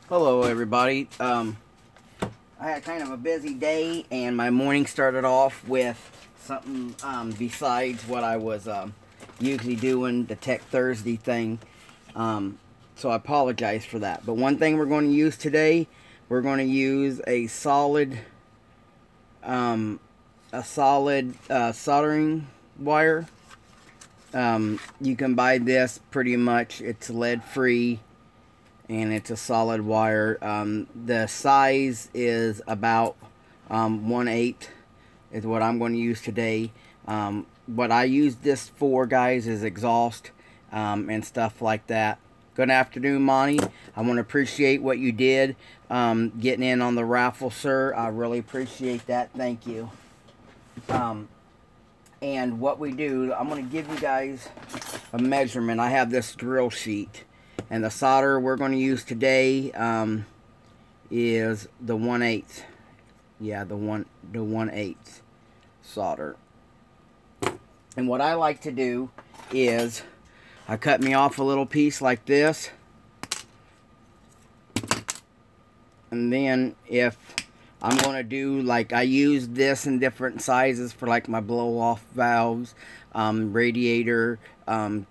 Hello everybody. I had kind of a busy day and my morning started off with something besides what I was usually doing, the Tech Thursday thing. So I apologize for that. But one thing we're going to use today, we're going to use a solid soldering wire. You can buy this pretty much. It's lead free. And it's a solid wire. The size is about 1/8 is what I'm going to use today. What I use this for, guys, is exhaust and stuff like that. Good afternoon, Monty. I want to appreciate what you did getting in on the raffle, sir. I really appreciate that. Thank you. And what we do, I'm going to give you guys a measurement. I have this drill sheet. And the solder we're going to use today is the 1/8. Yeah, the 1/8 solder. And what I like to do is I cut me off a little piece like this. And then if I'm going to do, like, I use this in different sizes for like my blow-off valves, radiator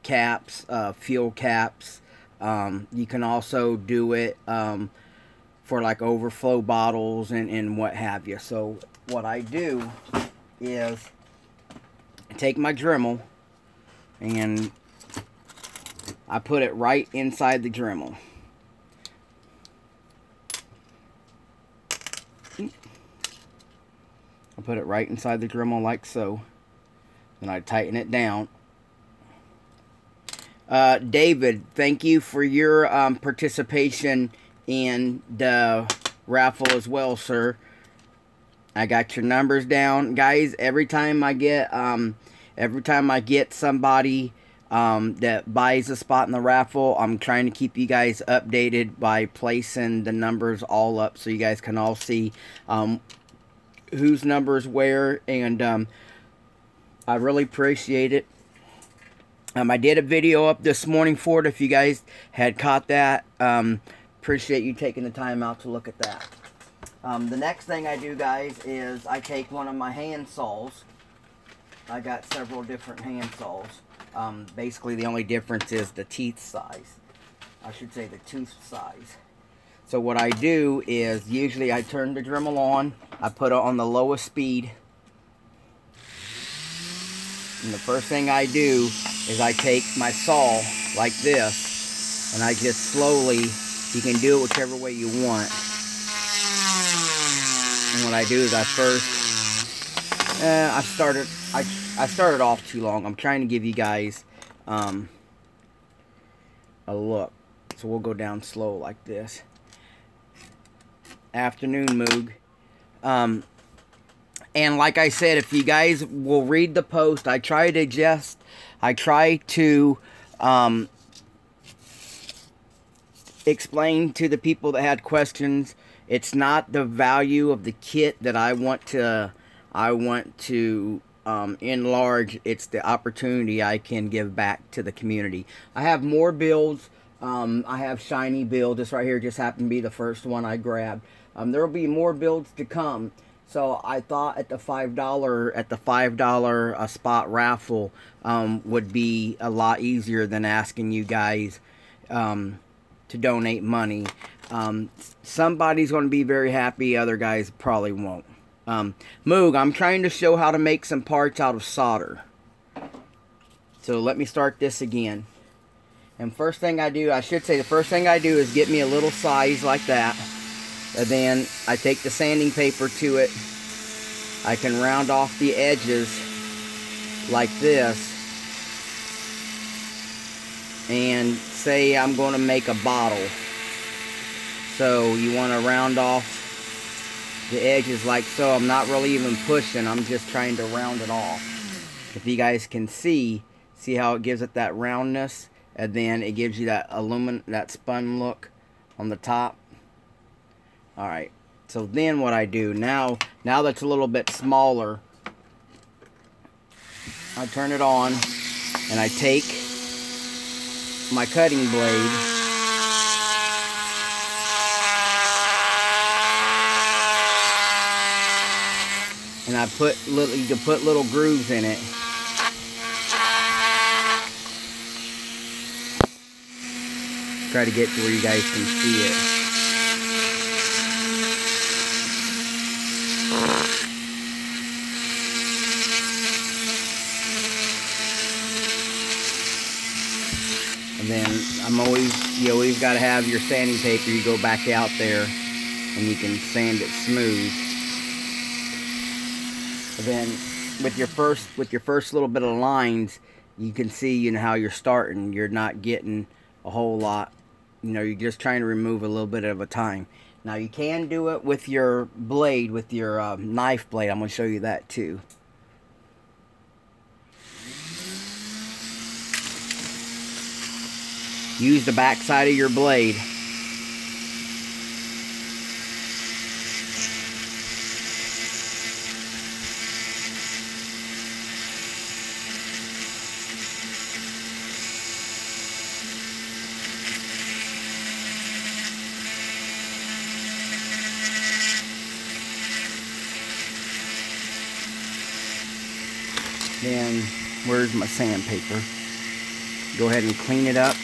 caps, fuel caps. You can also do it for like overflow bottles and what have you. So what I do is I take my Dremel and I put it right inside the Dremel. I put it right inside the Dremel like so. Then I tighten it down. David, thank you for your participation in the raffle as well, sir. I got your numbers down, guys. Every time I get somebody that buys a spot in the raffle, I'm trying to keep you guys updated by placing the numbers all up so you guys can all see whose numbers where, and I really appreciate it. I did a video up this morning for it, if you guys had caught that. Appreciate you taking the time out to look at that. The next thing I do, guys, is I take one of my hand saws. I got several different hand saws. Basically, the only difference is the teeth size. I should say the tooth size. So what I do is, usually I turn the Dremel on. I put it on the lowest speed. And the first thing I do is I take my saw like this, and I just slowly, you can do it whichever way you want. And what I do is I started off too long. I'm trying to give you guys a look. So we'll go down slow like this. Afternoon, Moog. And like I said, if you guys will read the post, I try to explain to the people that had questions. It's not the value of the kit that I want to enlarge. It's the opportunity I can give back to the community. I have more builds. I have shiny build. This right here just happened to be the first one I grabbed. There will be more builds to come. So I thought at the $5 spot raffle would be a lot easier than asking you guys to donate money. Somebody's going to be very happy. Other guys probably won't. Moog, I'm trying to show how to make some parts out of solder. So let me start this again. And first thing I do, I should say the first thing I do is get me a little size like that. And then I take the sanding paper to it. I can round off the edges like this. And say I'm going to make a bottle. So you want to round off the edges like so. I'm not really even pushing. I'm just trying to round it off. If you guys can see how it gives it that roundness. And then it gives you that that spun look on the top. Alright, so then what I do, now that's a little bit smaller, I turn it on, and I take my cutting blade, and I put little, you can put little grooves in it. Try to get to where you guys can see it. And then you always got to have your sanding paper. You go back out there and you can sand it smooth. And then with your first little bit of lines, you can see, you know, how you're starting. You're not getting a whole lot. You know, you're just trying to remove a little bit at a time. Now you can do it with your blade, with your knife blade. I'm going to show you that too. Use the back side of your blade. Then, where's my sandpaper? Go ahead and clean it up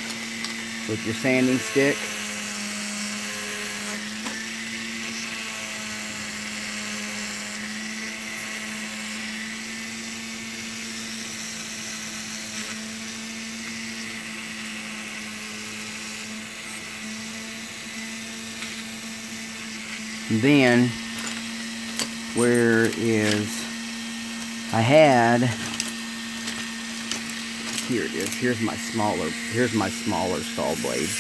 with your sanding stick. Then, where is, I had, here it is, here's my smaller saw blade.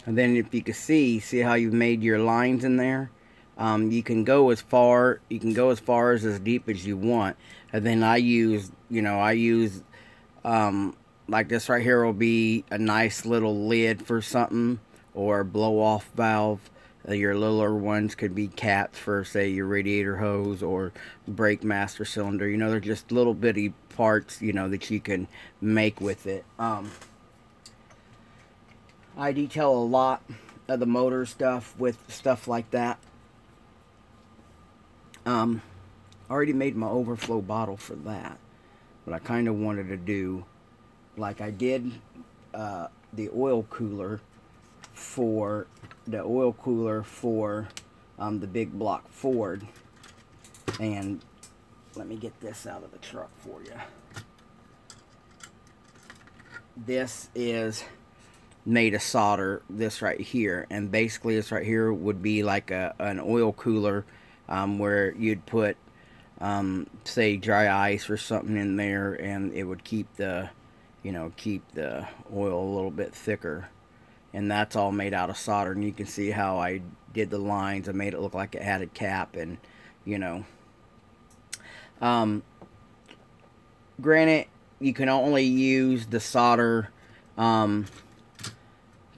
And then if you can see how you've made your lines in there. You can go as far as deep as you want. And then I use like this right here will be a nice little lid for something, or blow off valve. Your littler ones could be caps for, say, your radiator hose or brake master cylinder. You know, they're just little bitty parts, you know, that you can make with it. I detail a lot of the motor stuff with stuff like that. I already made my overflow bottle for that, but I kind of wanted to do like I did the oil cooler for the big block Ford. And let me get this out of the truck for you. This is made of solder, this right here, and basically this right here would be like an oil cooler, where you'd put say dry ice or something in there, and it would keep the oil a little bit thicker. And that's all made out of solder, and you can see how I did the lines. I made it look like it had a cap, and you know, granted, you can only use the solder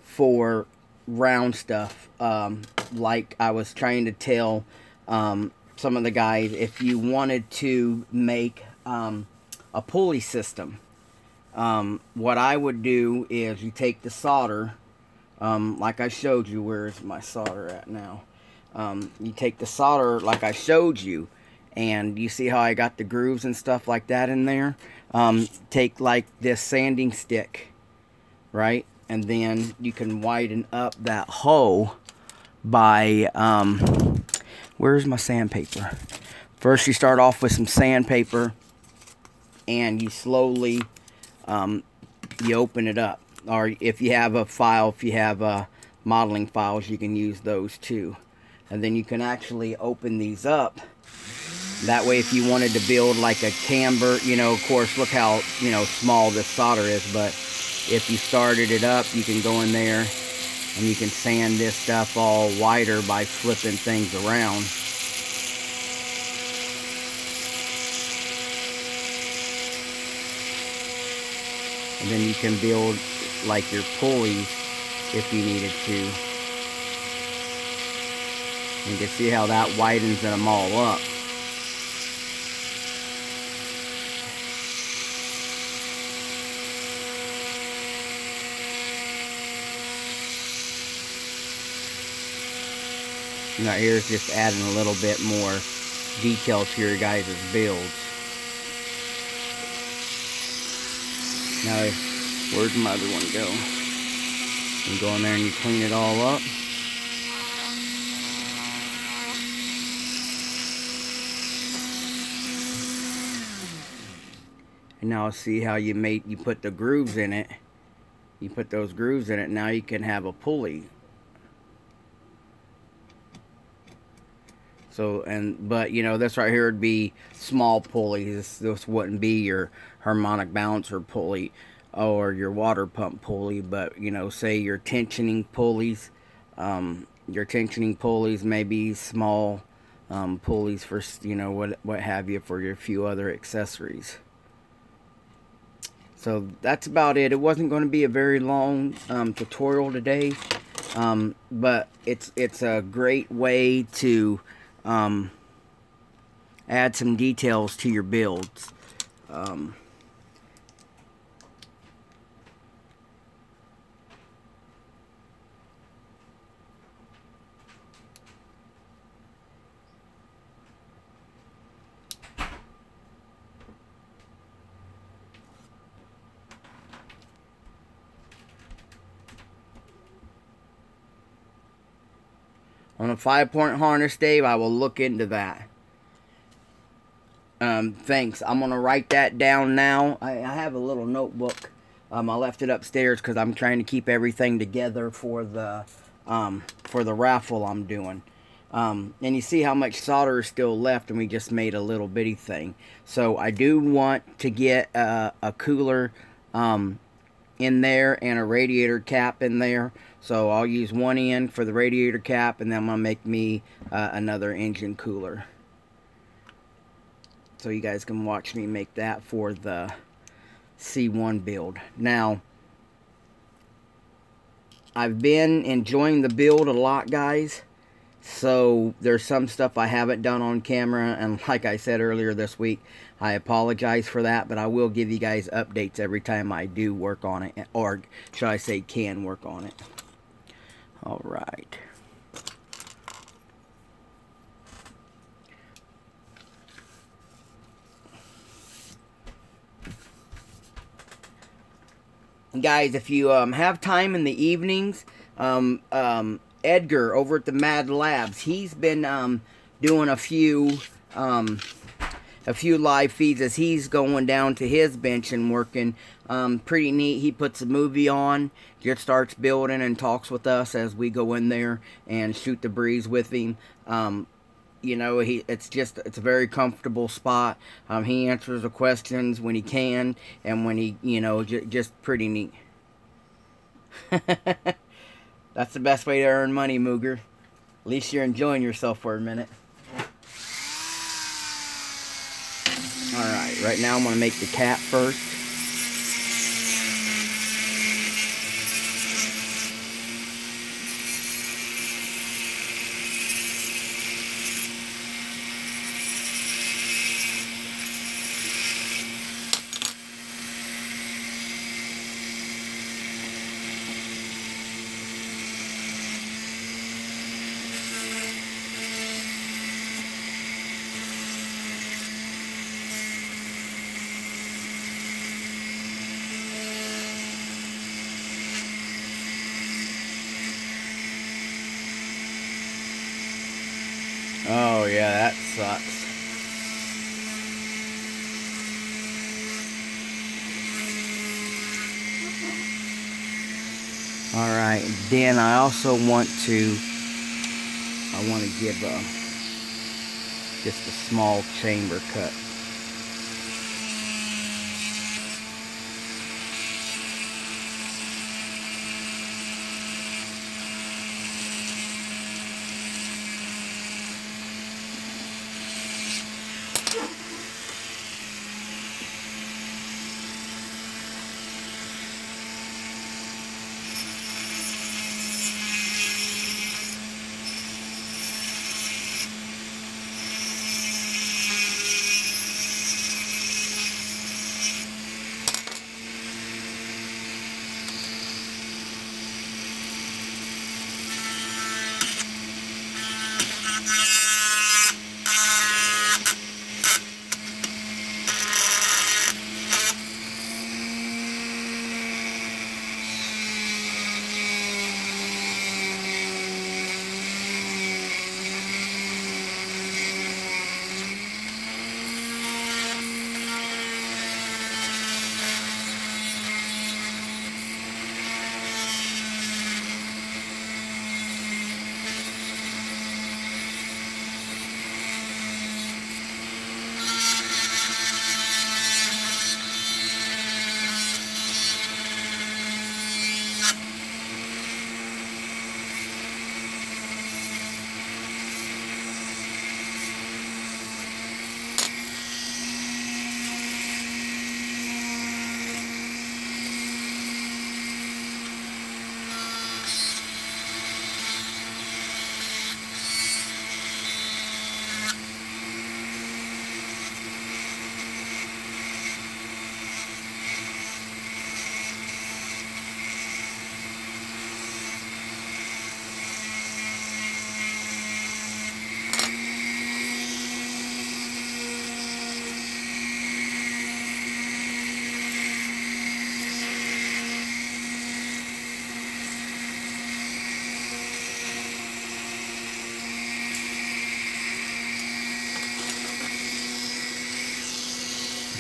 for round stuff. Like I was trying to tell some of the guys, if you wanted to make a pulley system, what I would do is you take the solder, like I showed you. Where is my solder at now? You take the solder like I showed you, and you see how I got the grooves and stuff like that in there. Take like this sanding stick, right? And then you can widen up that hole by, where's my sandpaper? First you start off with some sandpaper, and you slowly, you open it up. Or if you have a file, if you have modeling files, you can use those too. And then you can actually open these up. That way, if you wanted to build like a camber, you know, of course, look how, you know, small this solder is, but if you started it up, you can go in there and you can sand this stuff all wider by flipping things around. And then you can build like your pulleys if you needed to. You can see how that widens them all up. Now here's just adding a little bit more detail to your guys' builds. Now, where'd my other one go? You go in there and you clean it all up. And now see how you put the grooves in it. You put those grooves in it, now you can have a pulley. So, but you know, this right here would be small pulleys. This wouldn't be your harmonic balancer pulley or your water pump pulley. But you know, say your tensioning pulleys, may be small pulleys for, you know, what have you, for your few other accessories. So that's about it. It wasn't going to be a very long tutorial today, but it's a great way to add some details to your builds. On a 5-point harness, Dave, I will look into that. Thanks. I'm going to write that down now. I have a little notebook. I left it upstairs because I'm trying to keep everything together for the raffle I'm doing. And you see how much solder is still left, and we just made a little bitty thing. So I do want to get a cooler in there and a radiator cap in there. So I'll use one end for the radiator cap, and then I'm going to make me another engine cooler. So you guys can watch me make that for the C1 build. Now, I've been enjoying the build a lot, guys. So there's some stuff I haven't done on camera, and like I said earlier this week, I apologize for that, but I will give you guys updates every time I do work on it, or should I say can work on it. All right. Guys, if you have time in the evenings, Edgar over at the Mad Labs, he's been doing a few live feeds as he's going down to his bench and working. Pretty neat. He puts a movie on, just starts building and talks with us as we go in there and shoot the breeze with him. You know, it's a very comfortable spot. He answers the questions when he can, and when he, you know, just pretty neat. That's the best way to earn money, Mooger. At least you're enjoying yourself for a minute. Alright, right now I'm going to make the cap first. Oh yeah, that sucks. Alright, then I also want to give just a small chamber cut.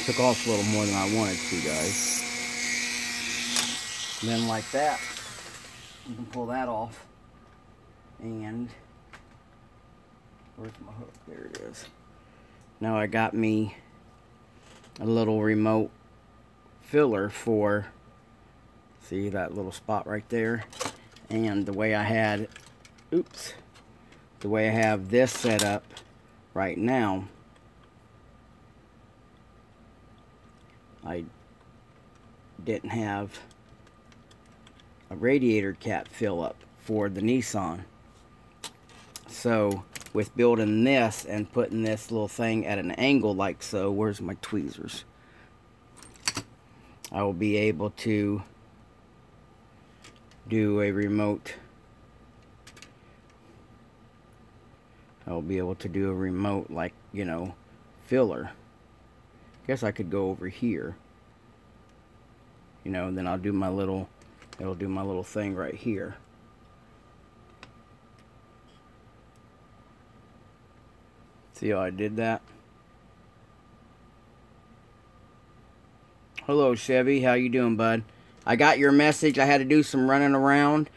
Took off a little more than I wanted to, guys. And then like that, you can pull that off. And where's my hook? There it is. Now I got me a little remote filler for, see that little spot right there? And the way I had, oops, the way I have this set up right now, I didn't have a radiator cap fill up for the Nissan. So with building this and putting this little thing at an angle like so, where's my tweezers? I will be able to do a remote. I'll be able to do a remote, like, you know, filler. Guess I could go over here, you know, and then I'll do my little, it'll do my little thing right here. See how I did that? Hello, Chevy. How you doing, bud? I got your message. I had to do some running around.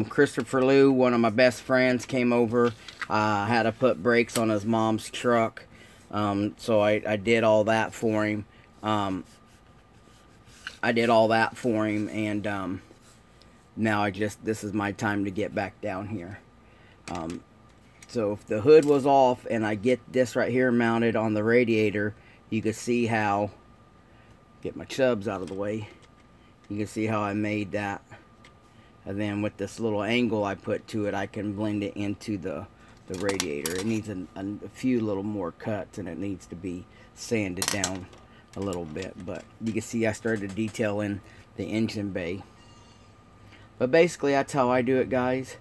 Christopher Liu, one of my best friends, came over. Had to put brakes on his mom's truck. So I did all that for him. And now this is my time to get back down here. So if the hood was off and I get this right here mounted on the radiator, you can see how, get my chubs out of the way, you can see how I made that. And then with this little angle I put to it, I can blend it into the radiator. It needs a few little more cuts, and it needs to be sanded down a little bit. But you can see I started to detail in the engine bay. But basically that's how I do it, guys.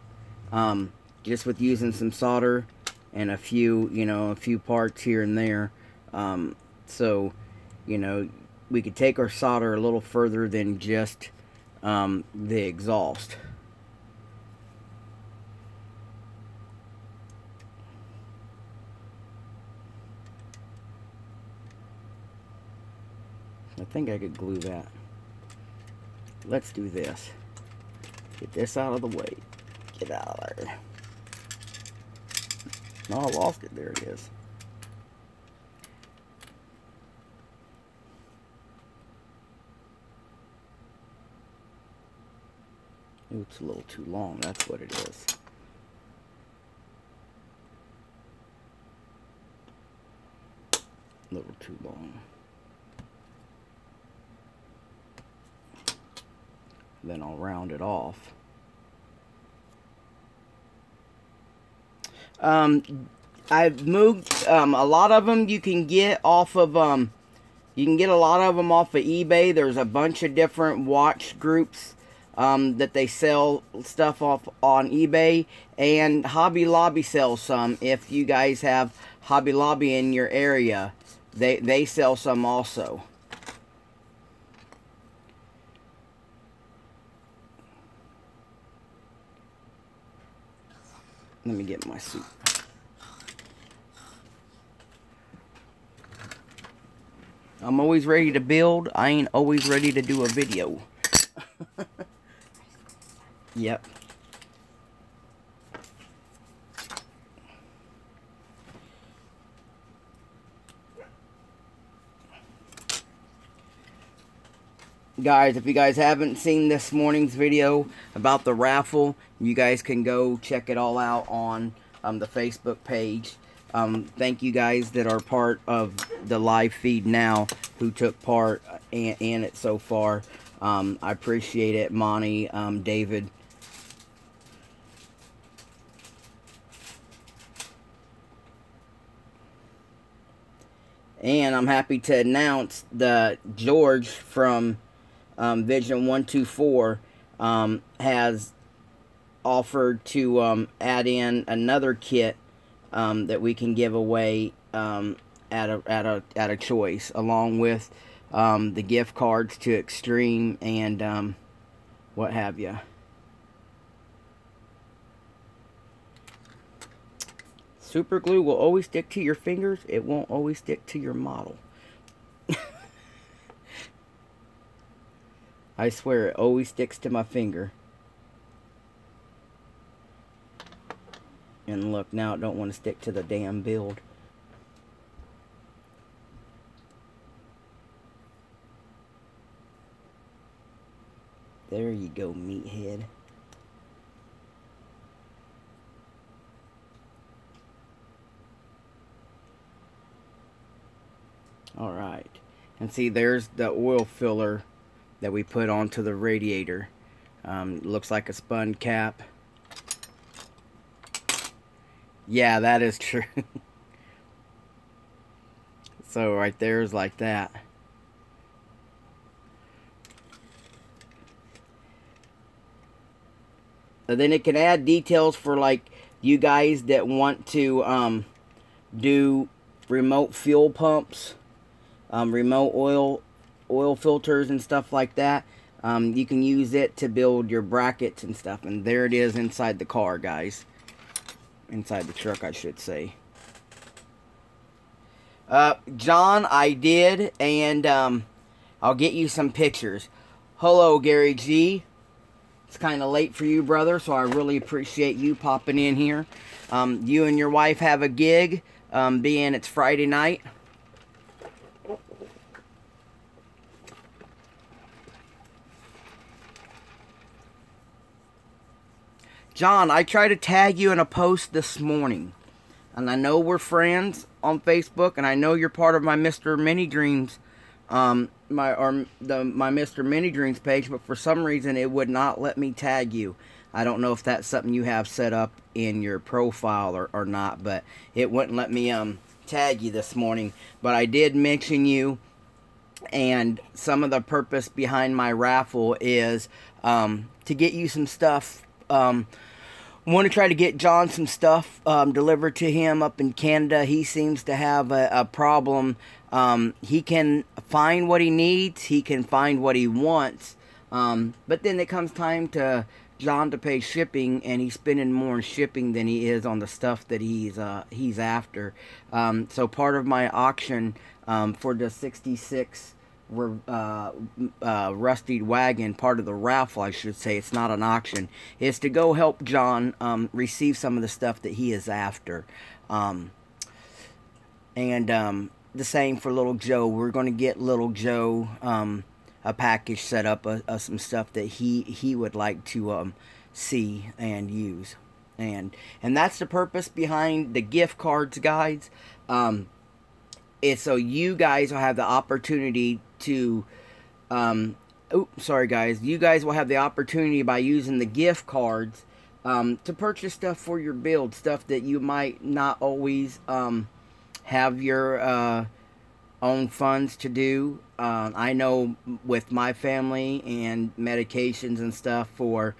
Just with using some solder and a few, you know, a few parts here and there. So, you know, we could take our solder a little further than just the exhaust. I think I could glue that. Let's do this. Get this out of the way. Get out of there. No, I lost it. There it is. Ooh, it's a little too long. That's what it is. A little too long. Then I'll round it off. I've moved a lot of them. You can get off of you can get a lot of them off of eBay. There's a bunch of different watch groups that they sell stuff off on eBay, and Hobby Lobby sells some. If you guys have Hobby Lobby in your area, they sell some also. Let me get my suit. I'm always ready to build. I ain't always ready to do a video. Yep. Guys, if you guys haven't seen this morning's video about the raffle, you guys can go check it all out on the Facebook page. Thank you guys that are part of the live feed now, who took part in it so far. I appreciate it. Monty, David. And I'm happy to announce that George from Vision 124 has offered to add in another kit that we can give away at a choice, along with the gift cards to Extreme and what have you. Super glue will always stick to your fingers. It won't always stick to your model. I swear it always sticks to my finger. And look, now it don't want to stick to the damn build. There you go, meathead. Alright. And see, there's the oil filler that we put onto the radiator. Looks like a spun cap. Yeah, that is true. So right there is like that. And then it can add details for like you guys that want to do remote fuel pumps, remote oil filters and stuff like that. You can use it to build your brackets and stuff. And there it is inside the car, guys. Inside the truck, I should say. John, I did, and I'll get you some pictures. Hello, Gary G. It's kind of late for you, brother, so I really appreciate you popping in here. You and your wife have a gig, being it's Friday night. John, I tried to tag you in a post this morning. And I know we're friends on Facebook, and I know you're part of my Mr. Mini Dreams, my Mr. Mini Dreams page, but for some reason it would not let me tag you. I don't know if that's something you have set up in your profile or not, but it wouldn't let me tag you this morning. But I did mention you, and some of the purpose behind my raffle is to get you some stuff. I want to try to get John some stuff delivered to him up in Canada. He seems to have a problem. He can find what he needs. He can find what he wants. But then it comes time to John to pay shipping, and he's spending more on shipping than he is on the stuff that he's after. So part of my auction for the 66 rusty wagon, part of the raffle, I should say, it's not an auction, is to go help John receive some of the stuff that he is after. And the same for little Joe. We're going to get little Joe a package set up of some stuff that he would like to see and use. And that's the purpose behind the gift cards, guys. It's so you guys will have the opportunity to, sorry guys, you guys will have the opportunity by using the gift cards to purchase stuff for your build, stuff that you might not always have your own funds to do. I know with my family and medications and stuff for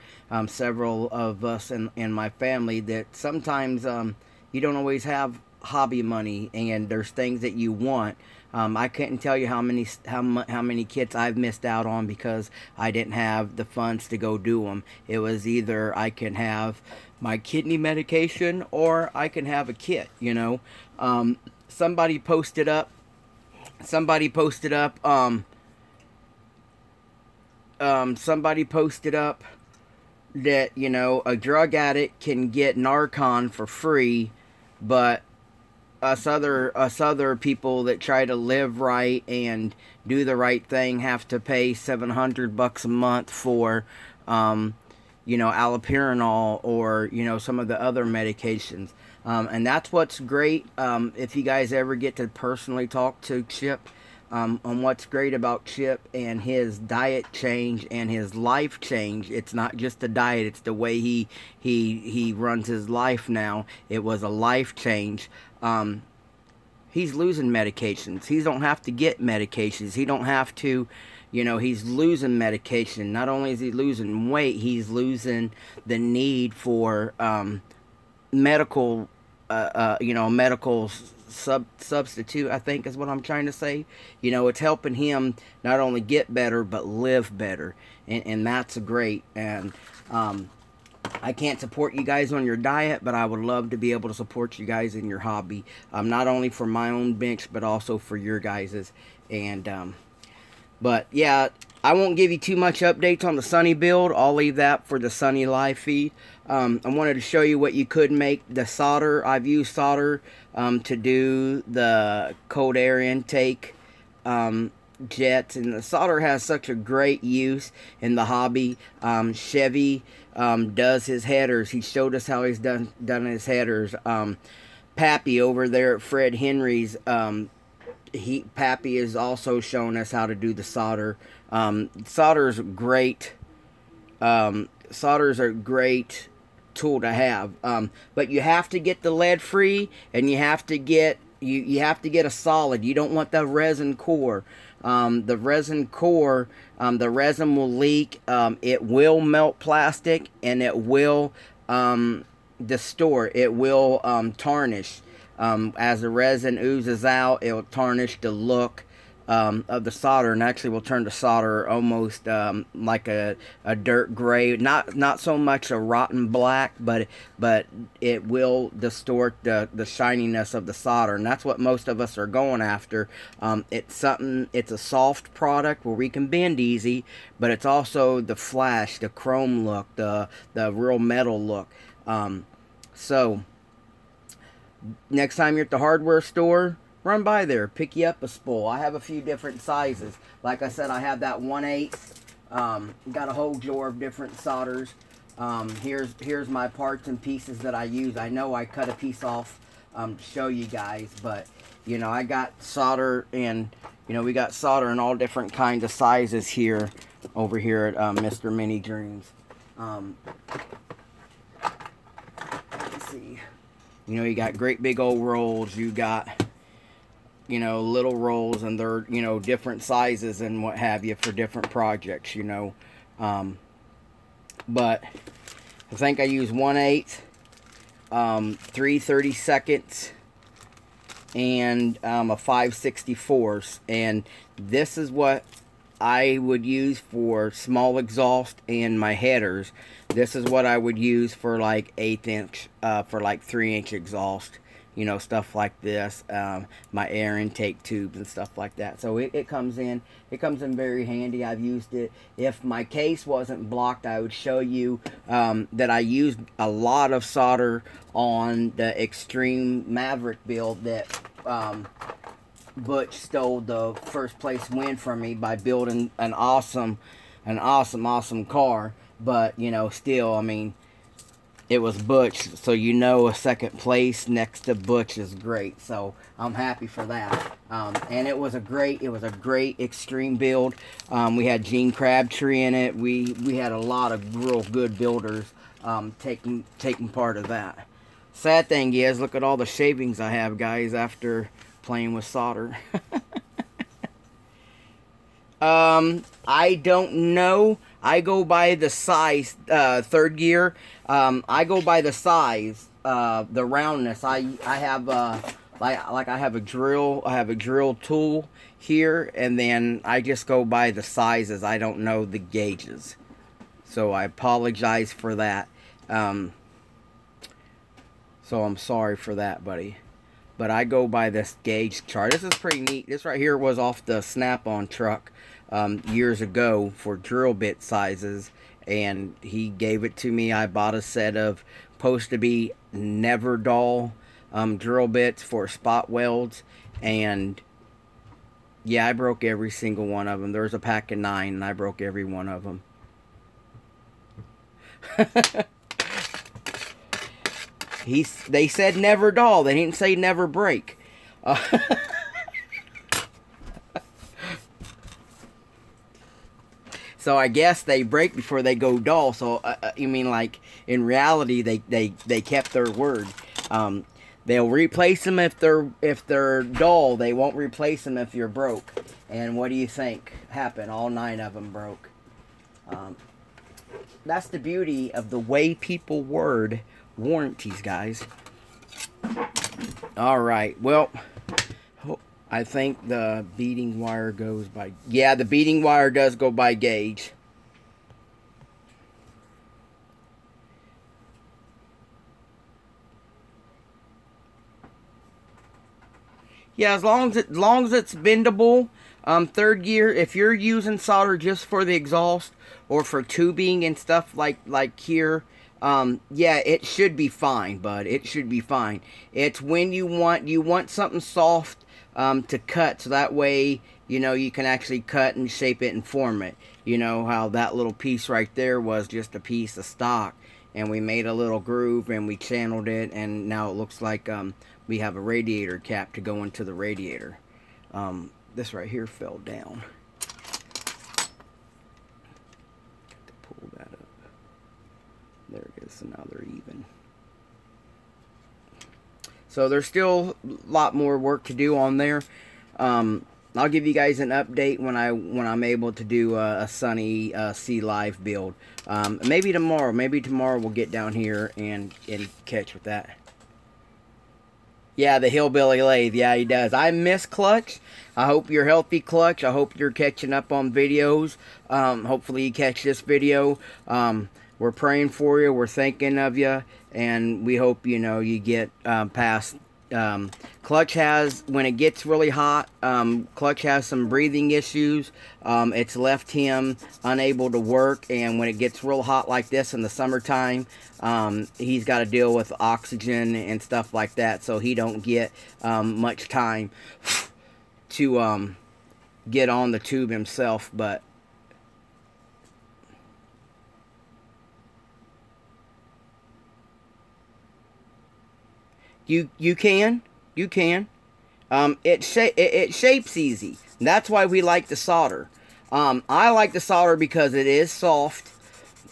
several of us in my family that sometimes you don't always have hobby money, and there's things that you want. I couldn't tell you how many kits I've missed out on because I didn't have the funds to go do them. It was either I can have my kidney medication or I can have a kit, you know. Somebody posted up that, you know, a drug addict can get Narcan for free, but us other people that try to live right and do the right thing have to pay $700 a month for, you know, allopurinol or, you know, some of the other medications. And that's what's great. If you guys ever get to personally talk to Chip, on what's great about Chip and his diet change and his life change. It's not just a diet, it's the way he runs his life now. It was a life change. He's losing medications. He don't have to get medications. He don't have to, you know, he's losing medication. Not only is he losing weight, he's losing the need for medical, you know, medical substitute, I think is what I'm trying to say. You know, it's helping him not only get better but live better, and that's great. And I can't support you guys on your diet, but I would love to be able to support you guys in your hobby, not only for my own bench but also for your guys's. And But yeah, I won't give you too much updates on the Sunny build. I'll leave that for the Sunny live feed. I wanted to show you what you could make. The solder, I've used solder to do the cold air intake jets, and the solder has such a great use in the hobby. Chevy does his headers. He showed us how he's done his headers. Pappy over there at Fred Henry's, Pappy has also shown us how to do the solder. Solder's great. Solder's a great tool to have. But you have to get the lead free, and you have to get a solid. You don't want the resin core. The resin core, the resin will leak. It will melt plastic, and it will distort. It will tarnish. As the resin oozes out, it will tarnish the look of the solder, and actually will turn the solder almost like a dirt gray. Not so much a rotten black, but it will distort the shininess of the solder, and that's what most of us are going after. It's a soft product where we can bend easy, but it's also the flash, the chrome look, the real metal look. So next time you're at the hardware store, run by there, pick you up a spool. I have a few different sizes. Like I said, I have that 1/8. Got a whole drawer of different solders. Here's my parts and pieces that I use. I know I cut a piece off to show you guys, but you know, I got solder, and you know, we got solder in all different kinds of sizes here over here at Mr. Mini Dreams. Let's see. You know, you got great big old rolls. You got, you know, little rolls, and they're, you know, different sizes and what have you for different projects, you know. But I think I use 1/8, 3 32nds, and a 5/64. And this is what I would use for small exhaust and my headers. This is what I would use for like 1/8 inch, for like 3-inch exhaust, you know, stuff like this, my air intake tubes and stuff like that. So it comes in very handy. I've used it. If my case wasn't blocked, I would show you that I used a lot of solder on the Extreme Maverick build that Butch stole the first place win from me by building an awesome car. But you know, still, I mean, it was Butch, so you know, a second place next to Butch is great. So I'm happy for that. And it was a great extreme build. We had Gene Crabtree in it. We had a lot of real good builders taking part of that. Sad thing is, look at all the shavings I have, guys, after playing with solder. I don't know. I go by the size, third gear. I go by the size, the roundness. I have like I have a drill tool here, and then I just go by the sizes. I don't know the gauges, so I apologize for that. So I'm sorry for that, buddy. But I go by this gauge chart. This is pretty neat. This right here was off the Snap-on truck years ago for drill bit sizes, and he gave it to me. I bought a set of supposed to be never dull drill bits for spot welds, and yeah, I broke every single one of them. There was a pack of 9, and I broke every one of them. They said never dull. They didn't say never break. So I guess they break before they go dull. So you mean, like, in reality, they kept their word. They'll replace them if they're dull. They won't replace them if you're broke. And what do you think happened? All 9 of them broke. That's the beauty of the way people word warranties, guys. All right, well, I think the beading wire goes by, yeah, the beading wire does go by gauge. Yeah, as long as it's bendable, Third gear, if you're using solder just for the exhaust or for tubing and stuff like here, yeah, it should be fine, bud. It should be fine. It's when you want something soft to cut, so that way, you know, you can actually cut and shape it and form it. You know how that little piece right there was just a piece of stock, and we made a little groove and we channeled it, and now it looks like we have a radiator cap to go into the radiator. This right here fell down. Got to pull that up. There it is. So now they're even. So there's still a lot more work to do on there. I'll give you guys an update when I'm able to do a Sunny Sea Live build. Maybe tomorrow. Maybe tomorrow we'll get down here and catch with that. Yeah, the hillbilly lathe. Yeah, he does. I miss Clutch. I hope you're healthy, Clutch. I hope you're catching up on videos. Hopefully you catch this video. We're praying for you. We're thinking of you. And we hope, you know, you get past... Clutch has, when it gets really hot, Clutch has some breathing issues. It's left him unable to work, and when it gets real hot like this in the summertime, he's got to deal with oxygen and stuff like that, so he don't get much time to get on the tube himself. But you can. It shapes easy. That's why we like to solder. I like to solder because it is soft.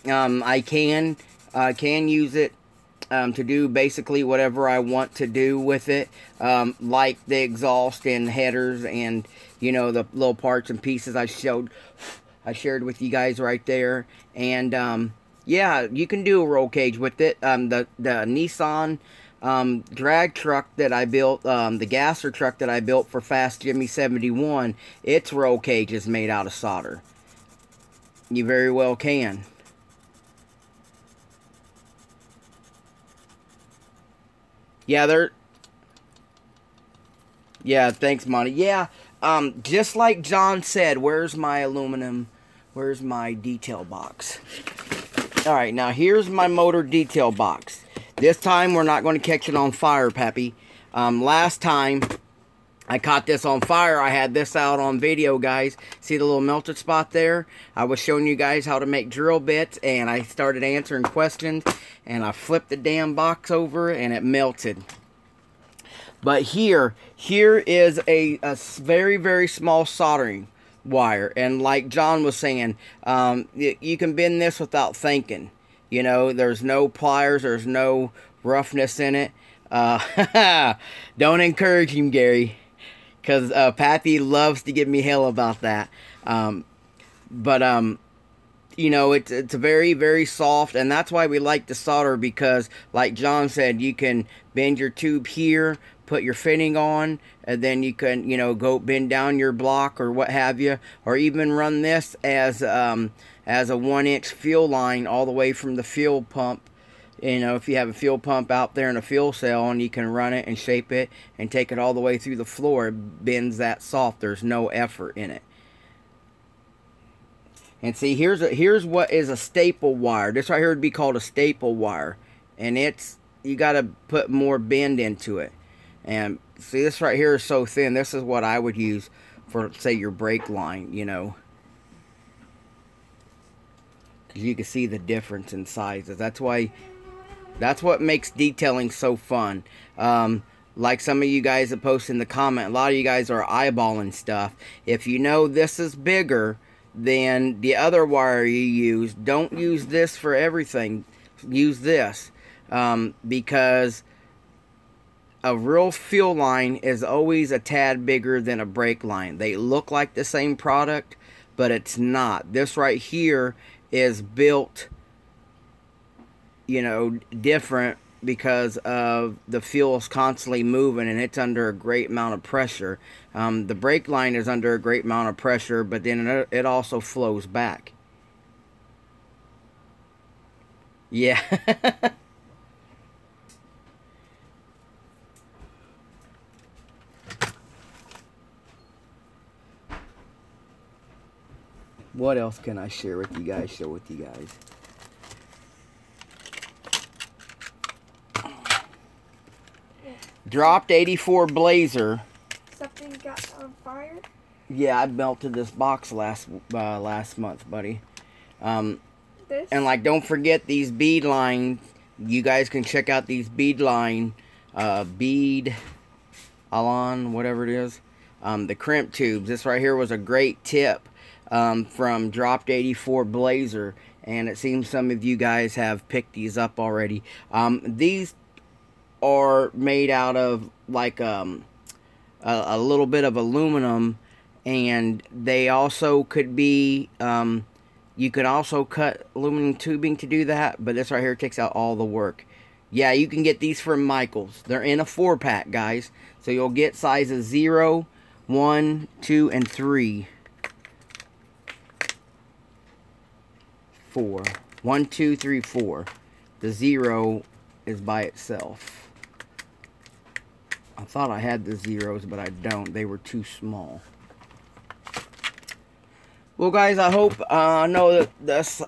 I can use it to do basically whatever I want to do with it, like the exhaust and headers and, you know, the little parts and pieces I shared with you guys right there. And yeah, you can do a roll cage with it. The Nissan drag truck that I built, the gasser truck that I built for Fast Jimmy 71, its roll cage is made out of solder. You very well can. Yeah, yeah, thanks, Monty. Yeah, just like John said, where's my aluminum, where's my detail box? Alright, now here's my motor detail box. This time, we're not going to catch it on fire, Pappy. Last time, I caught this on fire. I had this out on video, guys. See the little melted spot there? I was showing you guys how to make drill bits, and I started answering questions, and I flipped the damn box over, and it melted. But here is a very, very small soldering wire. And like John was saying, you can bend this without thinking. You know, there's no pliers, there's no roughness in it. Don't encourage him, Gary, because Pappy loves to give me hell about that. You know, it's very, very soft, and that's why we like to solder, because, like John said, you can bend your tube here, put your fitting on, and then you can, you know, go bend down your block or what have you, or even run this as a 1-inch fuel line all the way from the fuel pump. You know, if you have a fuel pump out there in a fuel cell, and you can run it and shape it and take it all the way through the floor, it bends that soft. There's no effort in it. And see, here's what is a staple wire. This right here would be called a staple wire, and you got to put more bend into it. And see, this right here is so thin. This is what I would use for, say, your brake line, you know. Because you can see the difference in sizes. That's what makes detailing so fun. Like some of you guys that post in the comment, a lot of you guys are eyeballing stuff. If you know this is bigger than the other wire you use, don't use this for everything. Use this. Because a real fuel line is always a tad bigger than a brake line. They look like the same product, but it's not. This right here is built, you know, different because of the fuel's constantly moving and it's under a great amount of pressure. The brake line is under a great amount of pressure, but then it also flows back. Yeah. What else can I share with you guys? Dropped 84 Blazer. Something got on fire? Yeah, I melted this box last month, buddy. This? And like, don't forget these bead lines. You guys can check out these bead line, bead Alon, whatever it is. The crimp tubes. This right here was a great tip from Dropped 84 Blazer, and it seems some of you guys have picked these up already. These are made out of like a little bit of aluminum, and they also could be you can also cut aluminum tubing to do that, but this right here takes out all the work. Yeah, you can get these from Michael's. They're in a 4-pack, guys, so you'll get sizes 0, 1, 2, and 3. 4. 1, 2, 3, 4. The 0 is by itself. I thought I had the 0s, but I don't. They were too small. Well, guys, I hope I know that this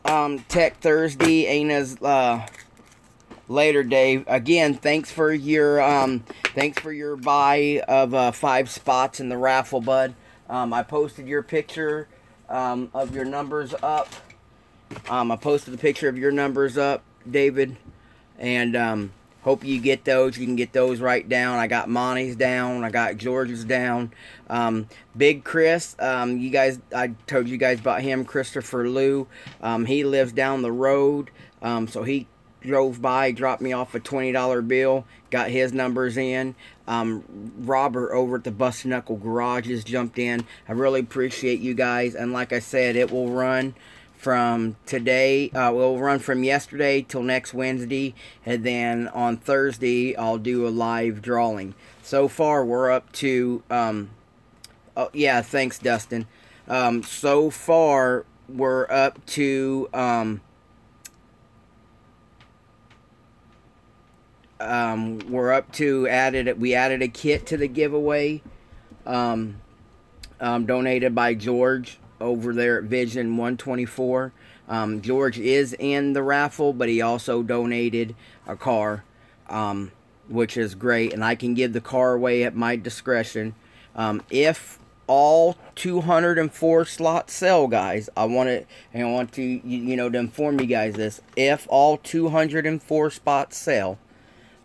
Tech Thursday ain't as later day. Again, thanks for your buy of 5 spots in the raffle, bud. I posted your picture of your numbers up. I posted the picture of your numbers up, David, and hope you get those. You can get those right down. I got Monty's down. I got George's down. Big Chris, you guys, I told you guys about him, Christopher Liu. He lives down the road, so he drove by, dropped me off a $20 bill, got his numbers in. Robert over at the Busted Knuckle Garages jumped in. I really appreciate you guys, and like I said, it will run from today, we'll run from yesterday till next Wednesday, and then on Thursday I'll do a live drawing. So far we're up to oh yeah, thanks Dustin. So far we're up to we added a kit to the giveaway, donated by George over there at Vision 124. George is in the raffle, but he also donated a car, which is great, and I can give the car away at my discretion. If all 204 slots sell, guys, I want to you know, to inform you guys this. If all 204 spots sell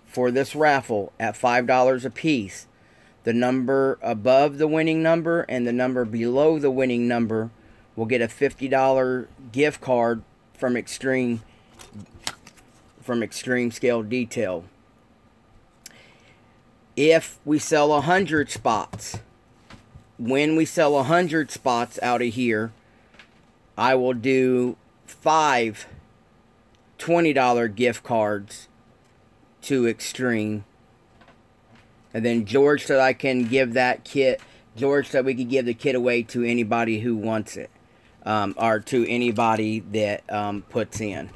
for this raffle at $5 a piece, the number above the winning number and the number below the winning number will get a $50 gift card from Extreme Scale Detail. If we sell 100 spots, when we sell 100 spots out of here, I will do 5 $20 gift cards to Extreme. And then George said I can give that kit. George said we could give the kit away to anybody who wants it. Or to anybody that puts in.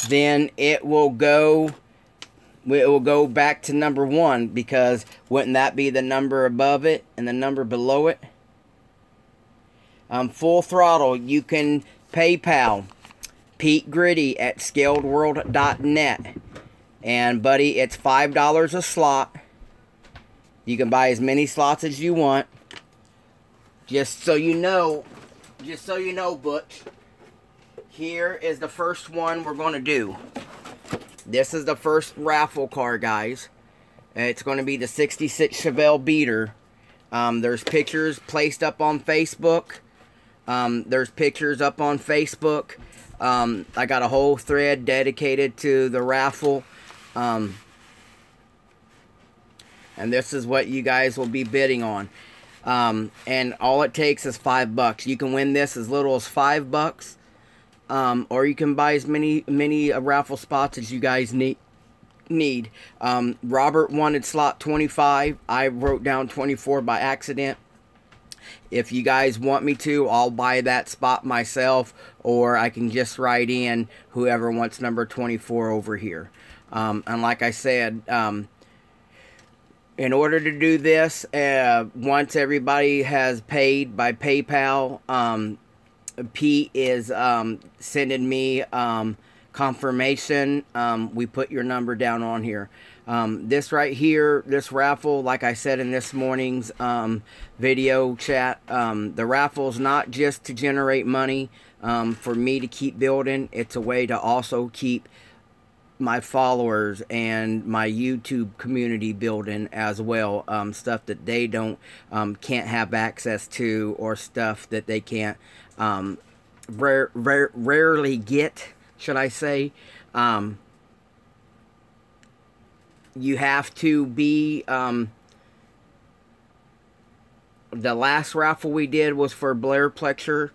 Then it will go back to number 1, because wouldn't that be the number above it and the number below it? Full Throttle, you can PayPal Pete Gritty at scaledworld.net, and buddy, it's $5 a slot. You can buy as many slots as you want. Just so you know, Butch, here is the first one we're going to do. This is the first raffle car, guys. It's going to be the 66 Chevelle Beater. There's pictures placed up on Facebook. There's pictures up on Facebook. I got a whole thread dedicated to the raffle. And this is what you guys will be bidding on. And all it takes is $5. You can win this as little as $5. Or you can buy as many raffle spots as you guys need. Robert wanted slot 25. I wrote down 24 by accident. If you guys want me to, I'll buy that spot myself, or I can just write in whoever wants number 24 over here. And like I said, in order to do this, once everybody has paid by PayPal, Pete is sending me confirmation. We put your number down on here. This right here, this raffle, like I said in this morning's video chat, the raffle's not just to generate money for me to keep building. It's a way to also keep my followers and my YouTube community building as well. Stuff that they can't have access to, or stuff that they can't rarely get, should I say. You have to be, the last raffle we did was for Blair Pletcher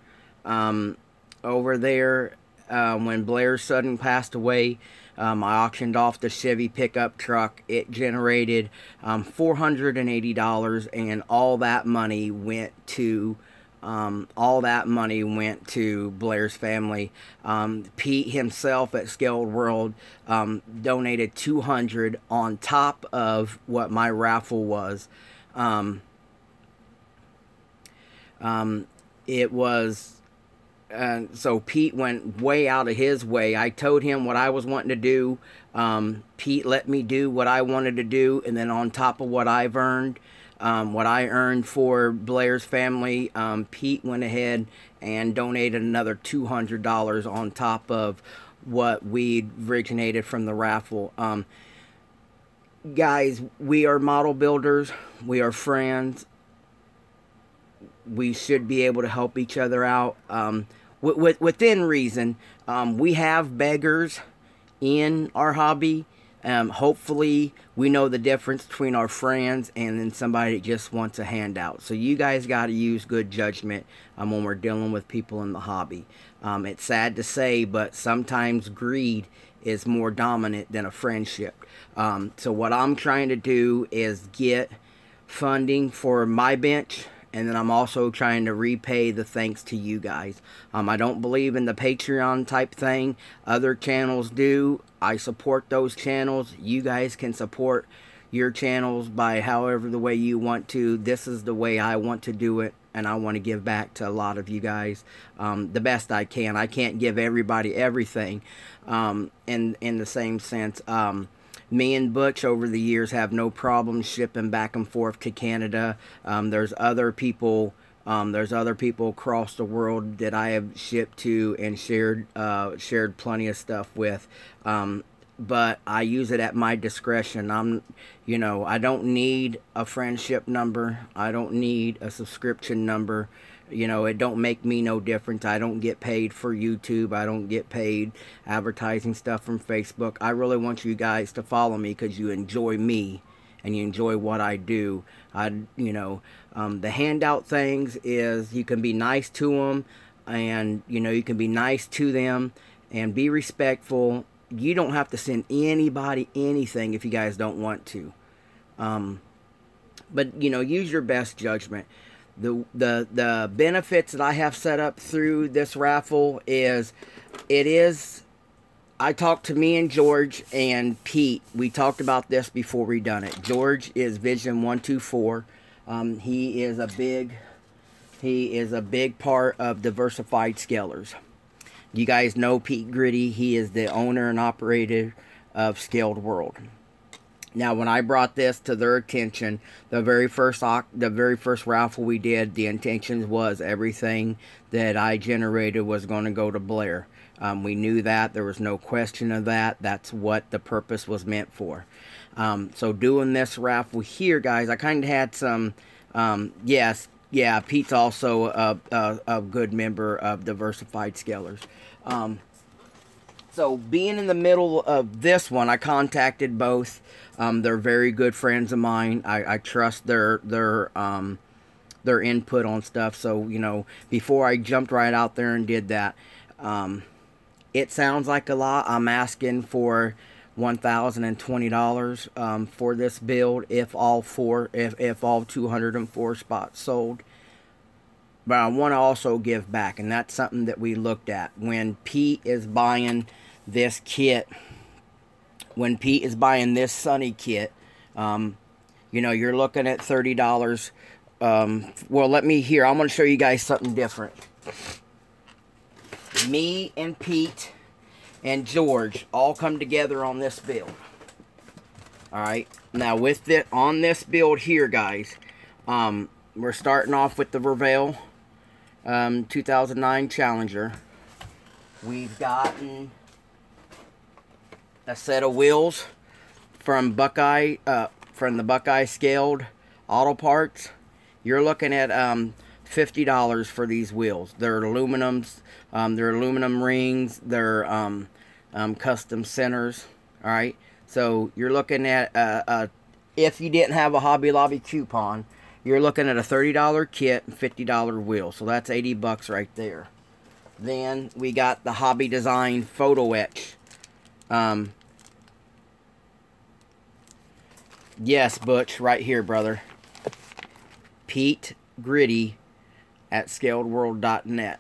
over there when Blair sudden passed away. I auctioned off the Chevy pickup truck. It generated $480, and all that money went to Blair's family. Pete himself at Scaled World donated $200 on top of what my raffle was. It was. So Pete went way out of his way. I told him what I was wanting to do. Pete let me do what I wanted to do, and then on top of what I've earned, what I earned for Blair's family, Pete went ahead and donated another $200 on top of what we originated from the raffle. Guys, we are model builders. We are friends. We should be able to help each other out. Within reason. We have beggars in our hobby. Hopefully we know the difference between our friends and then somebody that just wants a handout. So you guys got to use good judgment when we're dealing with people in the hobby. It's sad to say, but sometimes greed is more dominant than a friendship. So what I'm trying to do is get funding for my bench, and then I'm also trying to repay the thanks to you guys. I don't believe in the Patreon type thing. Other channels do. I support those channels. You guys can support your channels by however the way you want to. This is the way I want to do it, and I want to give back to a lot of you guys the best I can. I can't give everybody everything in the same sense. Me and Butch over the years have no problem shipping back and forth to Canada. There's other people across the world that I have shipped to and shared plenty of stuff with. But I use it at my discretion. I don't need a friendship number. I don't need a subscription number. It don't make me no difference. I don't get paid for YouTube. I don't get paid advertising stuff from Facebook. I really want you guys to follow me because you enjoy me and you enjoy what I do. The handout things is you can be nice to them, and you can be nice to them and be respectful. You don't have to send anybody anything if you guys don't want to. But use your best judgment. The benefits that I have set up through this raffle is, I talked to me and George and Pete. We talked about this before we done it. George is Vision 124. He is a big part of Diversified Scalers. You guys know Pete Gritty. He is the owner and operator of Scaled World. Now, when I brought this to their attention, the very first raffle we did, the intention was everything that I generated was going to go to Blair. We knew that. There was no question of that. That's what the purpose was meant for. So doing this raffle here, guys, I kind of had some, Pete's also a good member of Diversified Scalers. So being in the middle of this one, I contacted both. They're very good friends of mine. I trust their input on stuff. So, before I jumped right out there and did that, it sounds like a lot. I'm asking for $1,020 for this build if all 204 spots sold. but I want to also give back, and that's something that we looked at when Pete is buying this kit. When Pete is buying this Sunny kit, you know, you're looking at $30. Well, let me hear. I'm going to show you guys something different. Me and Pete and George all come together on this build. Alright, now with it on this build here, guys, we're starting off with the Revell 2009 Challenger. We've gotten a set of wheels from Buckeye, from the Buckeye Scaled Auto Parts. You're looking at $50 for these wheels. They're aluminums. They're aluminum rings. They're custom centers. All right. So you're looking at if you didn't have a Hobby Lobby coupon, you're looking at a $30 kit and $50 wheel. So that's $80 right there. Then we got the Hobby Design Photo Etch. Yes, Butch, right here, brother. Pete Gritty at scaledworld.net.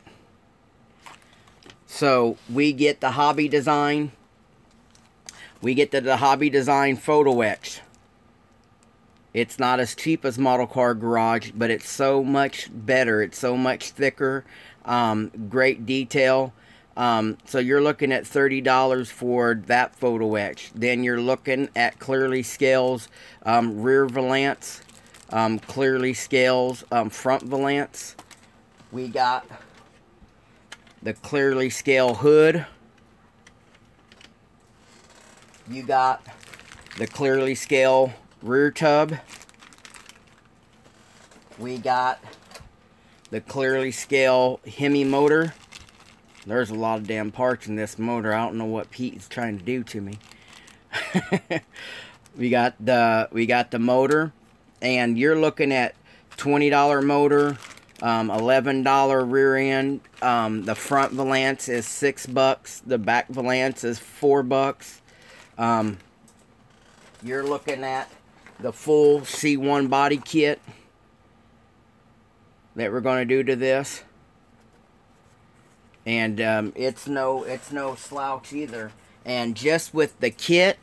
So we get the Hobby Design. We get the Hobby Design Photo Etch. It's not as cheap as Model Car Garage, but it's so much better. It's so much thicker. Great detail. So you're looking at $30 for that photo etch. Then you're looking at Clearly Scales rear valance, Clearly Scales front valance. We got the Clearly Scale hood. You got the Clearly Scale rear tub. We got the Clearly Scale Hemi motor. There's a lot of damn parts in this motor. I don't know what Pete is trying to do to me. we got the motor, and you're looking at $20 motor, $11 rear end. The front valance is $6. The back valance is $4. You're looking at the full C1 body kit that we're going to do to this. And it's no slouch either. And just with the kit,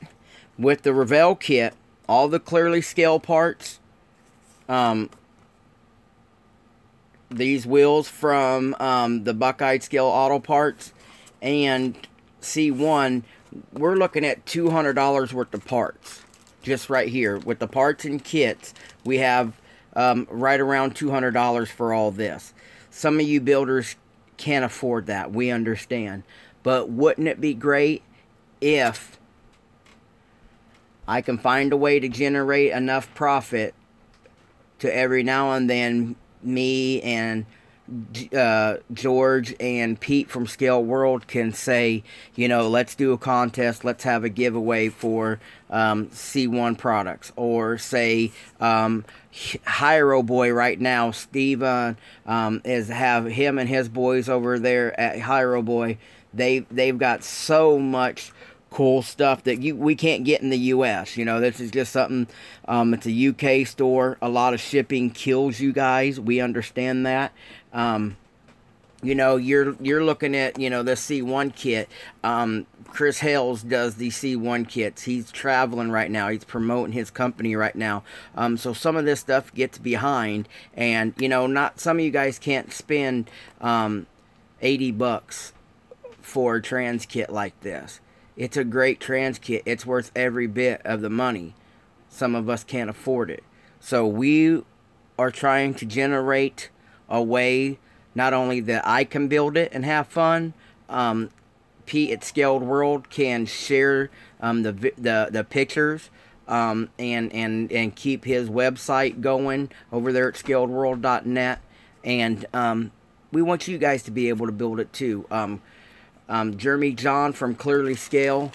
with the Revell kit, all the Clearly Scale parts, these wheels from the Buckeye Scale Auto Parts and C1, we're looking at $200 worth of parts. Just right here. With the parts and kits, we have right around $200 for all this. Some of you builders can't afford that. We understand. But wouldn't it be great if I can find a way to generate enough profit to every now and then me and George and Pete from Scale World can say, you know, let's do a contest, let's have a giveaway for C1 products, or say Hyro Boy right now, Steve is have him and his boys over there at Hyro Boy. They've got so much cool stuff that we can't get in the U.S. You know, this is just something, it's a U.K. store. A lot of shipping kills you guys. We understand that. You know, you're looking at, you know, the C1 kit. Chris Hales does the C1 kits. He's traveling right now. He's promoting his company right now. So some of this stuff gets behind, and, you know, not some of you guys can't spend $80 for a trans kit like this. It's a great trans kit. It's worth every bit of the money. Some of us can't afford it. So we are trying to generate a way not only that I can build it and have fun, Pete at Scaled World can share the pictures and keep his website going over there at scaledworld.net, and we want you guys to be able to build it too. Jeremy John from Clearly Scale,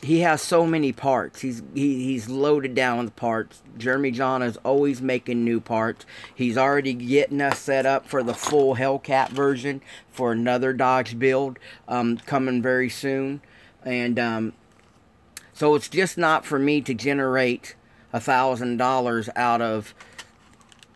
he has so many parts. He's loaded down with parts. Jeremy John is always making new parts. He's already getting us set up for the full Hellcat version for another Dodge build coming very soon. And so it's just not for me to generate $1,000 out of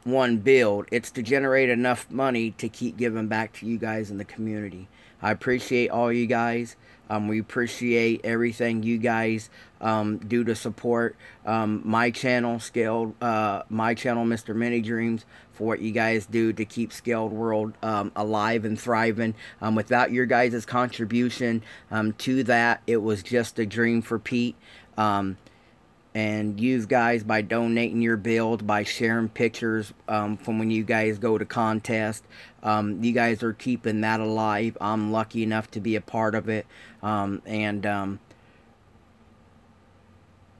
one build. It's to generate enough money to keep giving back to you guys in the community. I appreciate all you guys. We appreciate everything you guys do to support my channel, Mr. Mini Dreams, for what you guys do to keep Scaled World alive and thriving. Without your guys' contribution to that, it was just a dream for Pete. And you guys, by donating your build, by sharing pictures from when you guys go to contest, you guys are keeping that alive. I'm lucky enough to be a part of it,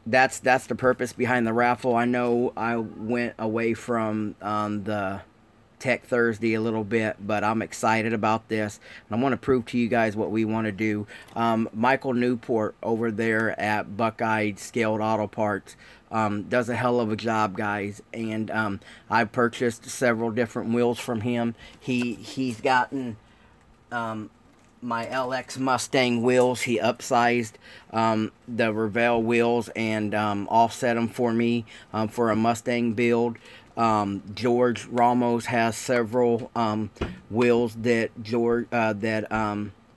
that's the purpose behind the raffle. I know I went away from the Tech Thursday a little bit, but I'm excited about this, and I want to prove to you guys what we want to do. Michael Newport over there at Buckeye Scaled Auto Parts does a hell of a job, guys, and I purchased several different wheels from him. He's gotten my LX Mustang wheels. He upsized the Revell wheels and offset them for me for a Mustang build. George Ramos has several wheels that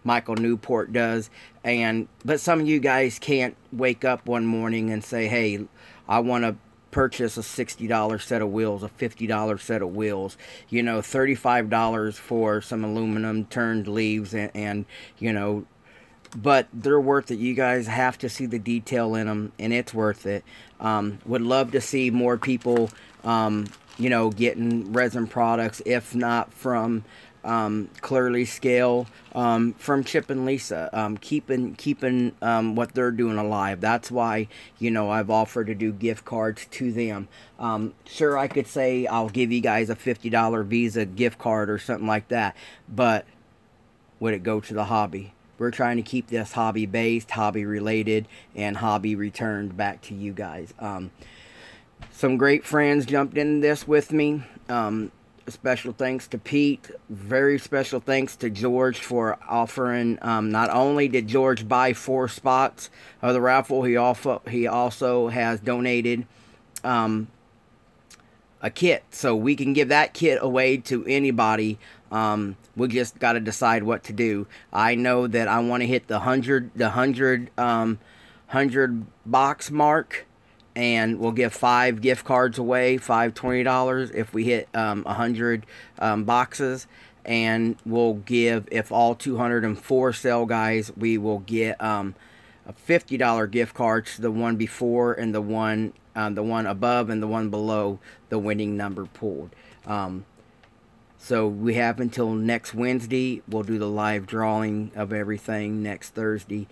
Michael Newport does, but some of you guys can't wake up one morning and say, hey, I want to purchase a $60 set of wheels, a $50 set of wheels, you know, $35 for some aluminum turned leaves, and you know, but they're worth it. You guys have to see the detail in them, and it's worth it. Would love to see more people you know, getting resin products, if not from Clearly Scale, from Chip and Lisa, keeping what they're doing alive. That's why, you know, I've offered to do gift cards to them. Sure, I could say I'll give you guys a $50 Visa gift card or something like that, but would it go to the hobby? We're trying to keep this hobby based, hobby related, and hobby returned back to you guys. Some great friends jumped in this with me. Special thanks to Pete. Very special thanks to George for offering. Not only did George buy 4 spots of the raffle, he also has donated a kit, so we can give that kit away to anybody. We just got to decide what to do. I know that I want to hit the 100 box mark, and we'll give 5 gift cards away, 5 $20 if we hit 100 boxes. And we'll give, if all 204 sell, guys, we will get a $50 gift card to the one before and the one above and the one below the winning number pulled. So we have until next Wednesday. We'll do the live drawing of everything next Thursday.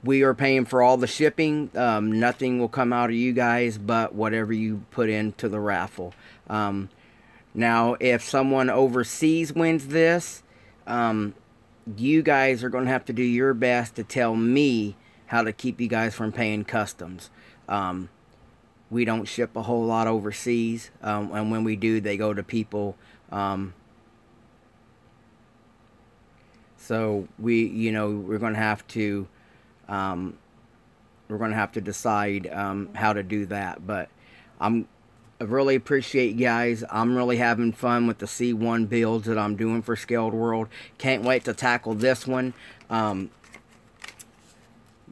We are paying for all the shipping. Nothing will come out of you guys but whatever you put into the raffle. Now, if someone overseas wins this, you guys are going to have to do your best to tell me how to keep you guys from paying customs. We don't ship a whole lot overseas, and when we do, they go to people. So you know, we're going to have to decide how to do that. But I really appreciate you guys. I'm really having fun with the C1 builds that I'm doing for Scaled World. Can't wait to tackle this one.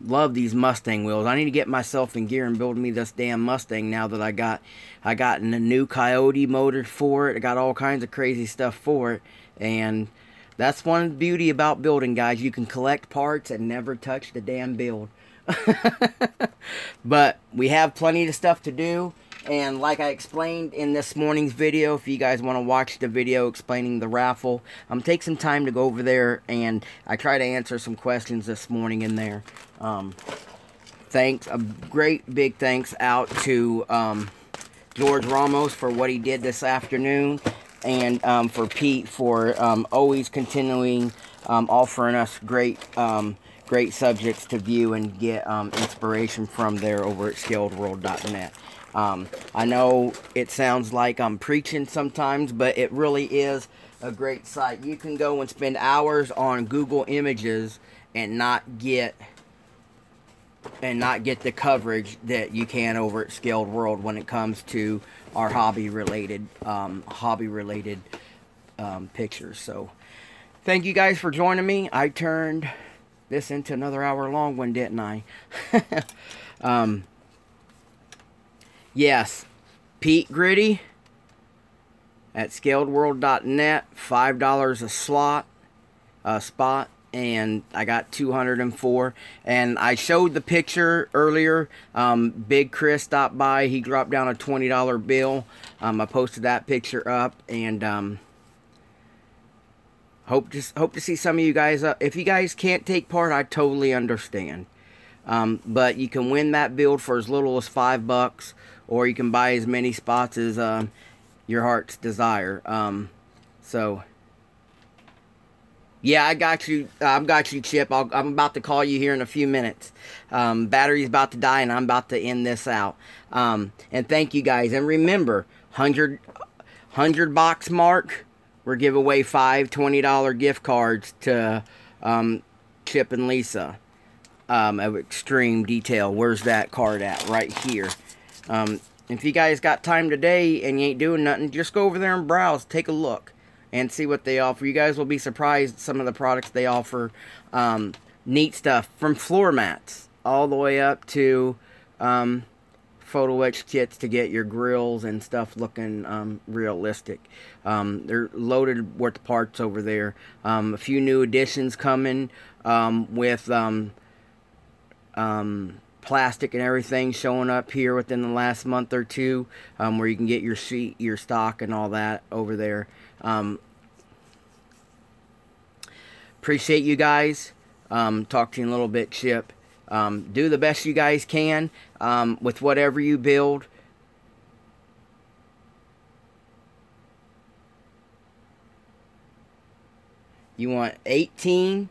Love these Mustang wheels. I need to get myself in gear and build me this damn Mustang now that I got a new Coyote motor for it. I got all kinds of crazy stuff for it, and that's one beauty about building, guys. You can collect parts and never touch the damn build. But we have plenty of stuff to do, and like I explained in this morning's video, if you guys want to watch the video explaining the raffle, take some time to go over there, and I try to answer some questions this morning in there. Thanks, a great big thanks out to George Ramos for what he did this afternoon, and for Pete for always continuing offering us great subjects to view and get inspiration from there over at scaledworld.net. I know it sounds like I'm preaching sometimes, but it really is a great site. You can go and spend hours on Google Images and not get the coverage that you can over at Scaled World when it comes to our hobby related pictures. So thank you guys for joining me. I turned this into another hour long one, didn't I? Yes, Pete Gritty at scaledworld.net, $5 a spot, and I got 204. And I showed the picture earlier. Big Chris stopped by. He dropped down a $20 bill. I posted that picture up, and hope to see some of you guys up. If you guys can't take part, I totally understand. But you can win that build for as little as $5, or you can buy as many spots as your heart's desire. So yeah, I got you. I've got you, Chip. I'm about to call you here in a few minutes. Battery's about to die, and I'm about to end this out. And thank you guys. And remember, 100 box mark, we're giving away 5 $20 gift cards to Chip and Lisa of Extreme Detail. Where's that card at? Right here. If you guys got time today and you ain't doing nothing, just go over there and browse, take a look, and see what they offer. You guys will be surprised at some of the products they offer. Neat stuff, from floor mats all the way up to photo etch kits to get your grills and stuff looking realistic. They're loaded with parts over there. A few new additions coming with plastic and everything showing up here within the last month or two, where you can get your sheet, your stock, and all that over there. Appreciate you guys. Talk to you in a little bit, Chip. Do the best you guys can with whatever you build. You want 18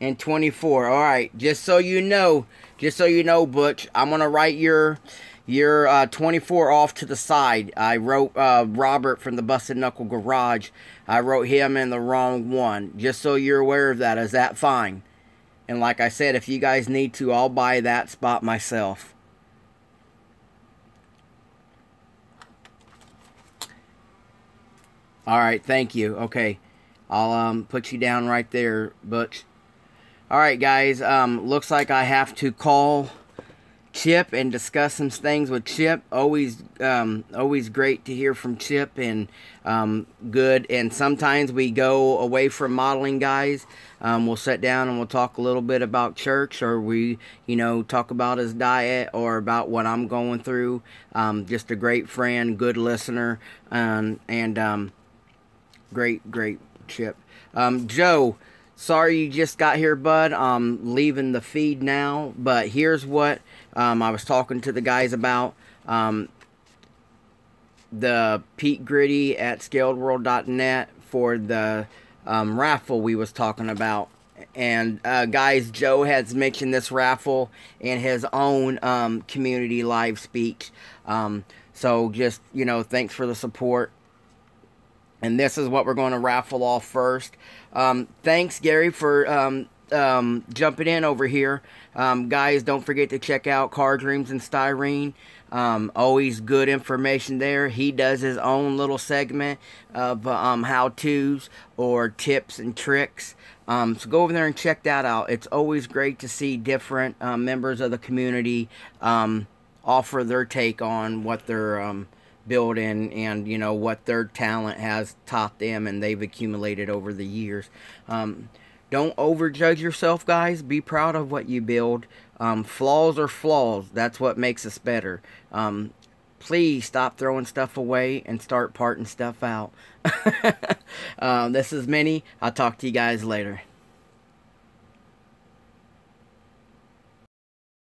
and 24. All right, just so you know, Butch, I'm gonna write your 24 off to the side. I wrote Robert from the Busted Knuckle Garage. I wrote him in the wrong one. Just so you're aware of that. Is that fine? And like I said, if you guys need to, I'll buy that spot myself. All right, thank you. Okay, I'll put you down right there, Butch. All right, guys. Looks like I have to call Chip and discuss some things with Chip. Always great to hear from Chip, and good. And sometimes we go away from modeling, guys. We'll sit down and we'll talk a little bit about church, or we, talk about his diet or about what I'm going through. Just a great friend, good listener, and great Chip. Joe, sorry you just got here, bud. I'm leaving the feed now, but here's what I was talking to the guys about. The Pete Gritty at scaledworld.net for the raffle we was talking about. And guys, Joe has mentioned this raffle in his own community live speech. So just, thanks for the support. And this is what we're going to raffle off first. Thanks, Gary, for jumping in over here. Guys, don't forget to check out Car Dreams and Styrene. Always good information there. He does his own little segment of how-tos or tips and tricks. So go over there and check that out. It's always great to see different members of the community offer their take on what they're building, and what their talent has taught them and they've accumulated over the years. Don't overjudge yourself, guys. Be proud of what you build. Flaws are flaws. That's what makes us better. Please stop throwing stuff away and start parting stuff out. This is Minnie. I'll talk to you guys later.